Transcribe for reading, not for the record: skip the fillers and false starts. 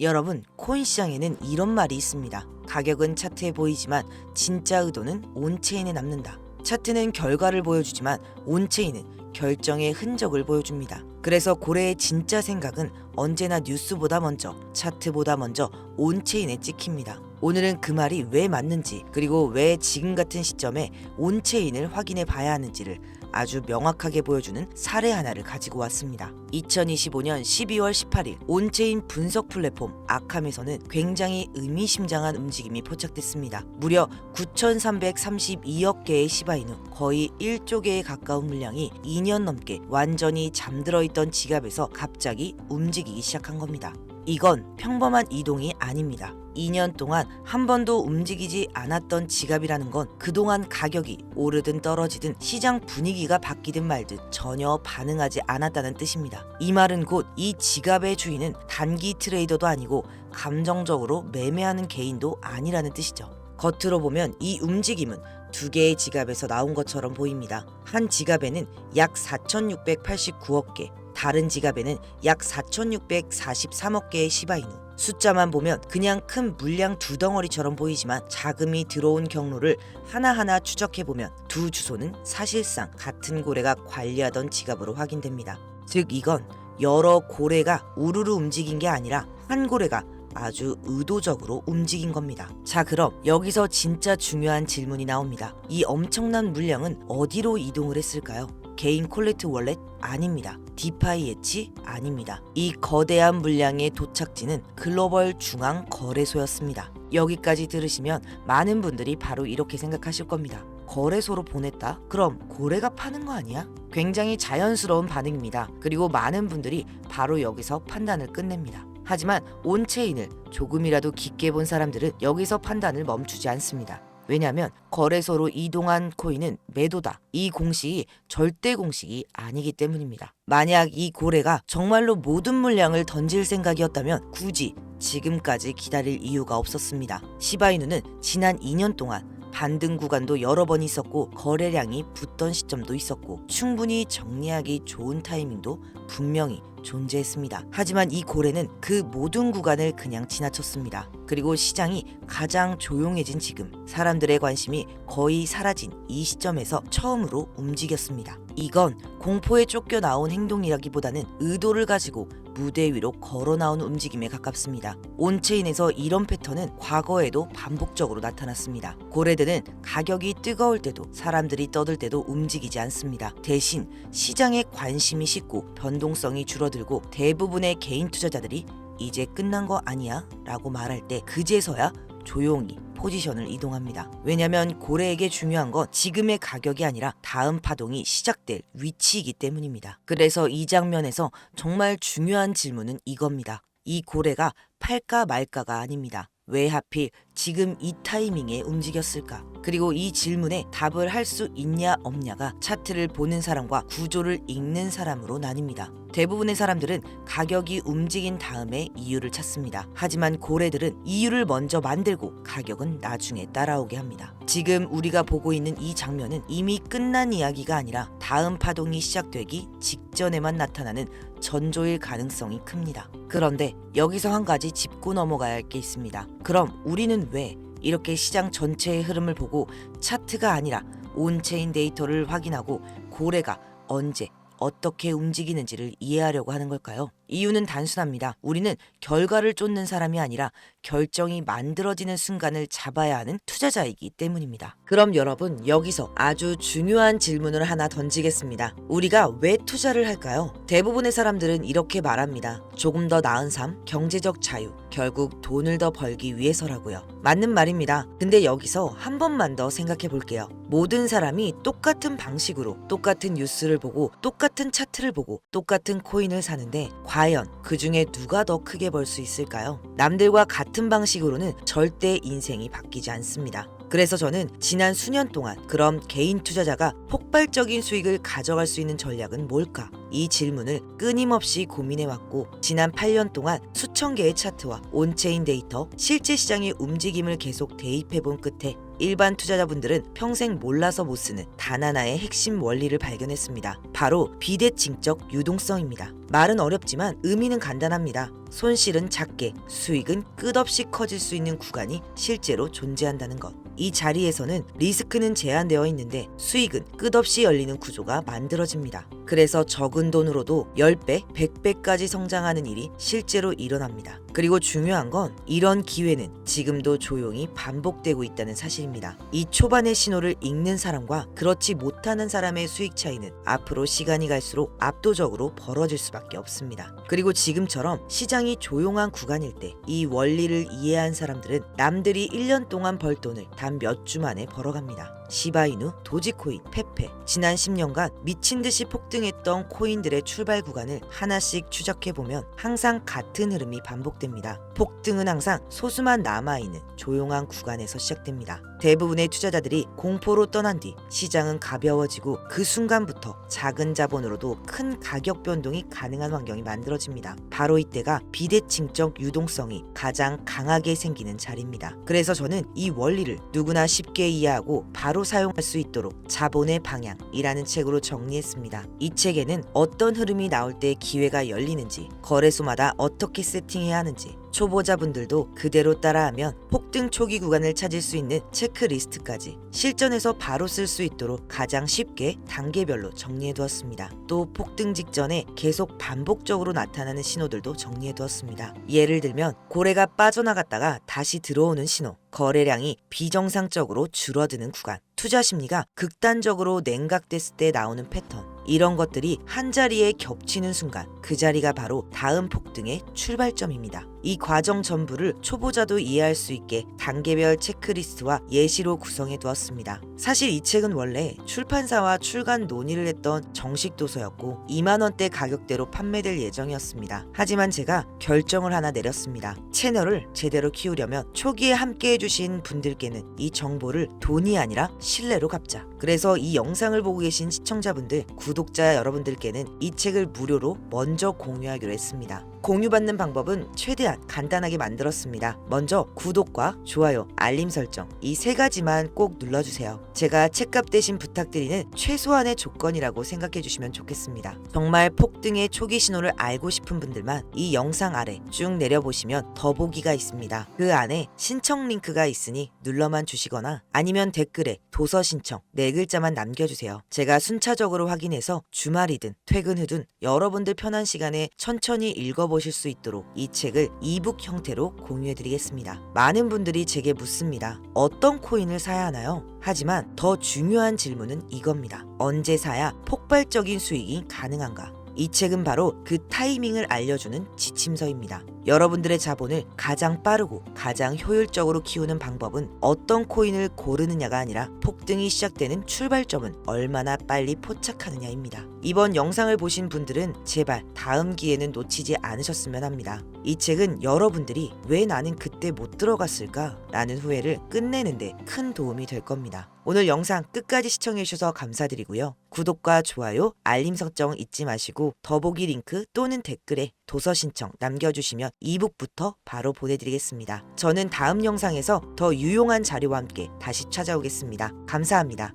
여러분, 코인 시장에는 이런 말이 있습니다. 가격은 차트에 보이지만 진짜 의도는 온체인에 남는다. 차트는 결과를 보여주지만 온체인은 결정의 흔적을 보여줍니다. 그래서 고래의 진짜 생각은 언제나 뉴스보다 먼저, 차트보다 먼저 온체인에 찍힙니다. 오늘은 그 말이 왜 맞는지, 그리고 왜 지금 같은 시점에 온체인을 확인해 봐야 하는지를 아주 명확하게 보여주는 사례 하나를 가지고 왔습니다. 2025년 12월 18일 온체인 분석 플랫폼 아캄에서는 굉장히 의미심장한 움직임이 포착됐습니다. 무려 9,332억 개의 시바이누, 거의 1조 개에 가까운 물량이 2년 넘게 완전히 잠들어 있던 지갑에서 갑자기 움직이기 시작한 겁니다. 이건 평범한 이동이 아닙니다. 2년 동안 한 번도 움직이지 않았던 지갑이라는 건 그동안 가격이 오르든 떨어지든 시장 분위기가 바뀌든 말든 전혀 반응하지 않았다는 뜻입니다. 이 말은 곧 이 지갑의 주인은 단기 트레이더도 아니고 감정적으로 매매하는 개인도 아니라는 뜻이죠. 겉으로 보면 이 움직임은 두 개의 지갑에서 나온 것처럼 보입니다. 한 지갑에는 약 4,689억 개, 다른 지갑에는 약 4,643억 개의 시바이누. 숫자만 보면 그냥 큰 물량 두 덩어리처럼 보이지만 자금이 들어온 경로를 하나하나 추적해보면 두 주소는 사실상 같은 고래가 관리하던 지갑으로 확인됩니다. 즉 이건 여러 고래가 우르르 움직인 게 아니라 한 고래가 아주 의도적으로 움직인 겁니다. 자, 그럼 여기서 진짜 중요한 질문이 나옵니다. 이 엄청난 물량은 어디로 이동을 했을까요? 개인 콜렉트 월렛? 아닙니다. 디파이 예치? 아닙니다. 이 거대한 물량의 도착지는 글로벌 중앙 거래소였습니다. 여기까지 들으시면 많은 분들이 바로 이렇게 생각하실 겁니다. 거래소로 보냈다? 그럼 고래가 파는 거 아니야? 굉장히 자연스러운 반응입니다. 그리고 많은 분들이 바로 여기서 판단을 끝냅니다. 하지만 온체인을 조금이라도 깊게 본 사람들은 여기서 판단을 멈추지 않습니다. 왜냐하면 거래소로 이동한 코인은 매도다. 이 공식이 절대 공식이 아니기 때문입니다. 만약 이 고래가 정말로 모든 물량을 던질 생각이었다면 굳이 지금까지 기다릴 이유가 없었습니다. 시바이누는 지난 2년 동안 반등 구간도 여러 번 있었고 거래량이 붙던 시점도 있었고 충분히 정리하기 좋은 타이밍도 분명히 존재했습니다. 하지만 이 고래는 그 모든 구간을 그냥 지나쳤습니다. 그리고 시장이 가장 조용해진 지금 사람들의 관심이 거의 사라진 이 시점에서 처음으로 움직였습니다. 이건 공포에 쫓겨 나온 행동이라기보다는 의도를 가지고 무대 위로 걸어 나온 움직임에 가깝습니다. 온체인에서 이런 패턴은 과거에도 반복적으로 나타났습니다. 고래들은 가격이 뜨거울 때도 사람들이 떠들 때도 움직이지 않습니다. 대신 시장에 관심이 식고 변동성이 줄어들고 대부분의 개인 투자자들이 이제 끝난 거 아니야? 라고 말할 때 그제서야 조용히 포지션을 이동합니다. 왜냐면 고래에게 중요한 건 지금의 가격이 아니라 다음 파동이 시작될 위치이기 때문입니다. 그래서 이 장면에서 정말 중요한 질문은 이겁니다. 이 고래가 팔까 말까가 아닙니다. 왜 하필 지금 이 타이밍에 움직였을까? 그리고 이 질문에 답을 할 수 있냐 없냐가 차트를 보는 사람과 구조를 읽는 사람으로 나뉩니다. 대부분의 사람들은 가격이 움직인 다음에 이유를 찾습니다. 하지만 고래들은 이유를 먼저 만들고 가격은 나중에 따라오게 합니다. 지금 우리가 보고 있는 이 장면은 이미 끝난 이야기가 아니라 다음 파동이 시작되기 직전에만 나타나는 전조일 가능성이 큽니다. 그런데 여기서 한 가지 짚고 넘어가야 할 게 있습니다. 그럼 우리는 왜 이렇게 시장 전체의 흐름을 보고 차트가 아니라 온체인 데이터를 확인하고 고래가 언제 어떻게 움직이는지를 이해하려고 하는 걸까요? 이유는 단순합니다. 우리는 결과를 쫓는 사람이 아니라 결정이 만들어지는 순간을 잡아야 하는 투자자이기 때문입니다. 그럼 여러분, 여기서 아주 중요한 질문을 하나 던지겠습니다. 우리가 왜 투자를 할까요? 대부분의 사람들은 이렇게 말합니다. 조금 더 나은 삶, 경제적 자유, 결국 돈을 더 벌기 위해서라고요. 맞는 말입니다. 근데 여기서 한 번만 더 생각해 볼게요. 모든 사람이 똑같은 방식으로 똑같은 뉴스를 보고 똑같은 차트를 보고 똑같은 코인을 사는데 과연 그 중에 누가 더 크게 벌 수 있을까요? 남들과 같은 방식으로는 절대 인생이 바뀌지 않습니다. 그래서 저는 지난 수년 동안 그럼 개인 투자자가 폭발적인 수익을 가져갈 수 있는 전략은 뭘까? 이 질문을 끊임없이 고민해왔고 지난 8년 동안 수천 개의 차트와 온체인 데이터, 실제 시장의 움직임을 계속 대입해본 끝에 일반 투자자분들은 평생 몰라서 못 쓰는 단 하나의 핵심 원리를 발견했습니다. 바로 비대칭적 유동성입니다. 말은 어렵지만 의미는 간단합니다. 손실은 작게, 수익은 끝없이 커질 수 있는 구간이 실제로 존재한다는 것. 이 자리에서는 리스크는 제한되어 있는데 수익은 끝없이 열리는 구조가 만들어집니다. 그래서 적은 돈으로도 10배, 100배까지 성장하는 일이 실제로 일어납니다. 그리고 중요한 건 이런 기회는 지금도 조용히 반복되고 있다는 사실입니다. 이 초반의 신호를 읽는 사람과 그렇지 못하는 사람의 수익 차이는 앞으로 시간이 갈수록 압도적으로 벌어질 수밖에 없습니다. 그리고 지금처럼 시장이 조용한 구간일 때 이 원리를 이해한 사람들은 남들이 1년 동안 벌 돈을 단 몇 주 만에 벌어갑니다. 시바이누, 도지코인, 페페, 지난 10년간 미친 듯이 폭등했던 코인들의 출발 구간을 하나씩 추적해보면 항상 같은 흐름이 반복됩니다. 폭등은 항상 소수만 남아있는 조용한 구간에서 시작됩니다. 대부분의 투자자들이 공포로 떠난 뒤 시장은 가벼워지고 그 순간부터 작은 자본으로도 큰 가격 변동이 가능한 환경이 만들어집니다. 바로 이때가 비대칭적 유동성이 가장 강하게 생기는 자리입니다. 그래서 저는 이 원리를 누구나 쉽게 이해하고 바로 사용할 수 있도록 자본의 방향이라는 책으로 정리했습니다. 이 책에는 어떤 흐름이 나올 때 기회가 열리는지, 거래소마다 어떻게 세팅해야 하는지, 초보자분들도 그대로 따라하면 폭등 초기 구간을 찾을 수 있는 체크리스트까지 실전에서 바로 쓸 수 있도록 가장 쉽게 단계별로 정리해두었습니다. 또 폭등 직전에 계속 반복적으로 나타나는 신호들도 정리해두었습니다. 예를 들면 고래가 빠져나갔다가 다시 들어오는 신호, 거래량이 비정상적으로 줄어드는 구간, 투자 심리가 극단적으로 냉각됐을 때 나오는 패턴, 이런 것들이 한자리에 겹치는 순간 그 자리가 바로 다음 폭등의 출발점입니다. 이 과정 전부를 초보자도 이해할 수 있게 단계별 체크리스트와 예시로 구성해 두었습니다. 사실 이 책은 원래 출판사와 출간 논의를 했던 정식 도서였고 2만 원대 가격대로 판매될 예정이었습니다. 하지만 제가 결정을 하나 내렸습니다. 채널을 제대로 키우려면 초기에 함께 해주신 분들께는 이 정보를 돈이 아니라 신뢰로 갚자. 그래서 이 영상을 보고 계신 시청자분들, 구독자 여러분들께는 이 책을 무료로 먼저 공유하기로 했습니다. 공유받는 방법은 최대한 간단하게 만들었습니다. 먼저 구독과 좋아요, 알림 설정 이 세 가지만 꼭 눌러주세요. 제가 책값 대신 부탁드리는 최소한의 조건이라고 생각해 주시면 좋겠습니다. 정말 폭등의 초기 신호를 알고 싶은 분들만 이 영상 아래 쭉 내려보시면 더보기가 있습니다. 그 안에 신청 링크가 있으니 눌러만 주시거나 아니면 댓글에 도서 신청 4글자만 남겨주세요. 제가 순차적으로 확인해서 주말이든 퇴근 후든 여러분들 편한 시간에 천천히 읽어보실 수 있도록 이 책을 이북 형태로 공유해드리겠습니다. 많은 분들이 제게 묻습니다. 어떤 코인을 사야 하나요? 하지만 더 중요한 질문은 이겁니다. 언제 사야 폭발적인 수익이 가능한가? 이 책은 바로 그 타이밍을 알려주는 지침서입니다. 여러분들의 자본을 가장 빠르고 가장 효율적으로 키우는 방법은 어떤 코인을 고르느냐가 아니라 폭등이 시작되는 출발점은 얼마나 빨리 포착하느냐입니다. 이번 영상을 보신 분들은 제발 다음 기회는 놓치지 않으셨으면 합니다. 이 책은 여러분들이 왜 나는 그때 못 들어갔을까? 라는 후회를 끝내는데 큰 도움이 될 겁니다. 오늘 영상 끝까지 시청해주셔서 감사드리고요. 구독과 좋아요, 알림 설정 잊지 마시고 더보기 링크 또는 댓글에 도서 신청 남겨주시면 이북부터 바로 보내드리겠습니다. 저는 다음 영상에서 더 유용한 자료와 함께 다시 찾아오겠습니다. 감사합니다.